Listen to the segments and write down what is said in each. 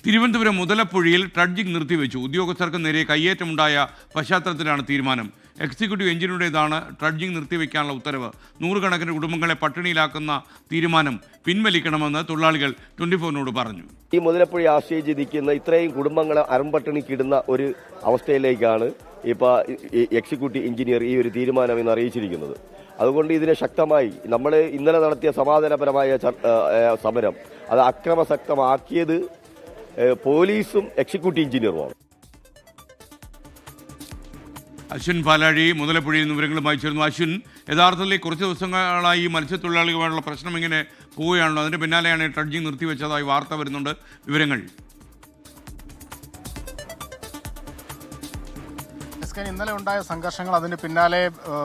തിരുവനന്തപുരം മുതലപ്പുഴയിൽ ട്രഡ്ജിംഗ് നിർത്തിവെച്ചു. ഉദ്യോഗസ്ഥർക്ക് നേരെ കയ്യേറ്റമുണ്ടായ പശ്ചാത്തലത്തിലാണ് തീരുമാനം. എക്സിക്യൂട്ടീവ് എഞ്ചിനീയറുടേതാണ് ട്രഡ്ജിംഗ് നിർത്തിവെക്കാനുള്ള ഉത്തരവ്. നൂറുകണക്കിന് കുടുംബങ്ങളെ പട്ടിണിയിലാക്കുന്ന തീരുമാനം പിൻവലിക്കണമെന്ന് തൊഴിലാളികൾ 24-നോട് പറഞ്ഞു. ഈ മുതലപ്പുഴയെ ആശ്രയിച്ച് നിൽക്കുന്ന ഇത്രയും കുടുംബങ്ങളെ അരമ്പട്ടിണിക്കിടുന്ന ഒരു അവസ്ഥയിലേക്കാണ് ഇപ്പോൾ എക്സിക്യൂട്ടീവ് എഞ്ചിനീയർ ഈ ഒരു തീരുമാനം ഇന്ന് അറിയിച്ചിരിക്കുന്നത്. അതുകൊണ്ട് ഇതിനെ ശക്തമായി നമ്മൾ ഇന്നലെ നടത്തിയ സമാധാനപരമായ സമരം അത് അക്രമസക്തമാക്കിയത് പോലീസും എക്സിക്യൂട്ടീവ് എഞ്ചിനീയറുമാണ്. അശ്വിൻ പാലാഴി മുതലപ്പുഴയിൽ നിന്ന് വിവരങ്ങളുമായി ചേർന്നു. അശ്വിൻ, യഥാർത്ഥത്തിൽ കുറച്ച് ദിവസങ്ങളായി മത്സ്യത്തൊഴിലാളികളുമായുള്ള പ്രശ്നം ഇങ്ങനെ പോവുകയാണല്ലോ. അതിൻ്റെ പിന്നാലെയാണ് ട്രഡ്ജിംഗ് നിർത്തിവെച്ചതായി വാർത്ത വരുന്നുണ്ട്. വിവരങ്ങൾ ഇന്നലെ ഉണ്ടായ സംഘർഷങ്ങൾ, അതിന് പിന്നാലെ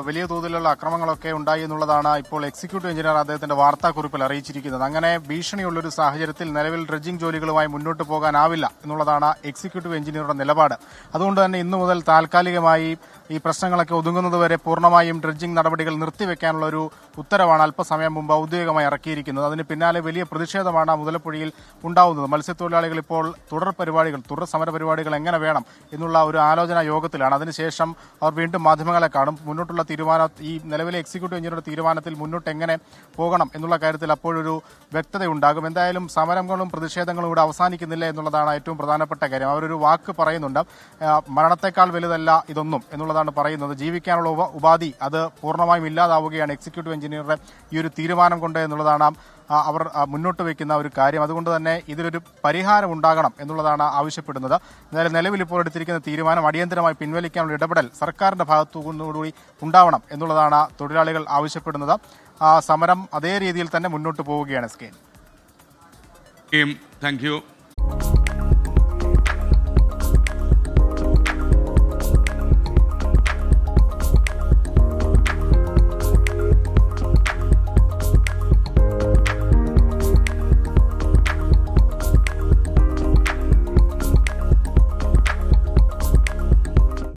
വലിയ തോതിലുള്ള അക്രമങ്ങളൊക്കെ ഉണ്ടായി എന്നുള്ളതാണ് ഇപ്പോൾ എക്സിക്യൂട്ടീവ് എഞ്ചിനീയർ അദ്ദേഹത്തിന്റെ വാർത്താക്കുറിപ്പിൽ അറിയിച്ചിരിക്കുന്നത്. അങ്ങനെ ഭീഷണിയുള്ളൊരു സാഹചര്യത്തിൽ നിലവിൽ ഡ്രഡ്ജിംഗ് ജോലികളുമായി മുന്നോട്ട് പോകാനാവില്ല എന്നുള്ളതാണ് എക്സിക്യൂട്ടീവ് എഞ്ചിനീയറുടെ നിലപാട്. അതുകൊണ്ട് തന്നെ ഇന്നു മുതൽ താൽക്കാലികമായി ഈ പ്രശ്നങ്ങളൊക്കെ ഒതുങ്ങുന്നതുവരെ പൂർണ്ണമായും ഡ്രഡ്ജിംഗ് നടപടികൾ നിർത്തിവെക്കാനുള്ള ഒരു ഉത്തരവാണ് അല്പസമയം മുമ്പ് ഔദ്യോഗികമായി ഇറക്കിയിരിക്കുന്നത്. അതിന് പിന്നാലെ വലിയ പ്രതിഷേധമാണ് മുതലപ്പുഴയിൽ ഉണ്ടാവുന്നത്. മത്സ്യത്തൊഴിലാളികൾ ഇപ്പോൾ തുടർ സമര പരിപാടികൾ എങ്ങനെ വേണം എന്നുള്ള ഒരു ആലോചനാ യോഗത്തിലാണ്. അതിനുശേഷം അവർ വീണ്ടും മാധ്യമങ്ങളെ കാണും. മുന്നോട്ടുള്ള തീരുമാനം, ഈ നിലവിലെ എക്സിക്യൂട്ടീവ് എഞ്ചിനീയറുടെ തീരുമാനത്തിൽ മുന്നോട്ട് എങ്ങനെ പോകണം എന്നുള്ള കാര്യത്തിൽ അപ്പോഴൊരു വ്യക്തതയുണ്ടാകും. എന്തായാലും സമരങ്ങളും പ്രതിഷേധങ്ങളും ഇവിടെ അവസാനിക്കുന്നില്ല എന്നുള്ളതാണ് ഏറ്റവും പ്രധാനപ്പെട്ട കാര്യം. അവരൊരു വാക്ക് പറയുന്നുണ്ട്, മരണത്തെക്കാൾ വലുതല്ല ഇതൊന്നും എന്നുള്ളതാണ് പറയുന്നത്. ജീവിക്കാനുള്ള ഉപാധി അത് പൂർണ്ണമായും ഇല്ലാതാവുകയാണ് എക്സിക്യൂട്ടീവ് എഞ്ചിനീയറുടെ ഈ ഒരു തീരുമാനം കൊണ്ട് എന്നുള്ളതാണ് അവർ മുന്നോട്ട് വയ്ക്കുന്ന ഒരു കാര്യം. അതുകൊണ്ട് തന്നെ ഇതിലൊരു പരിഹാരം ഉണ്ടാകണം എന്നുള്ളതാണ് ആവശ്യപ്പെടുന്നത്. എന്തായാലും നിലവിൽ ഇപ്പോൾ എടുത്തിരിക്കുന്ന തീരുമാനം അടിയന്തരമായി പിൻവലിക്കാനുള്ള ഇടപെടൽ സർക്കാരിന്റെ ഭാഗത്തുകൂടി ഉണ്ടാവണം എന്നുള്ളതാണ് തൊഴിലാളികൾ ആവശ്യപ്പെടുന്നത്. സമരം അതേ രീതിയിൽ തന്നെ മുന്നോട്ട് പോവുകയാണ്. Thank you.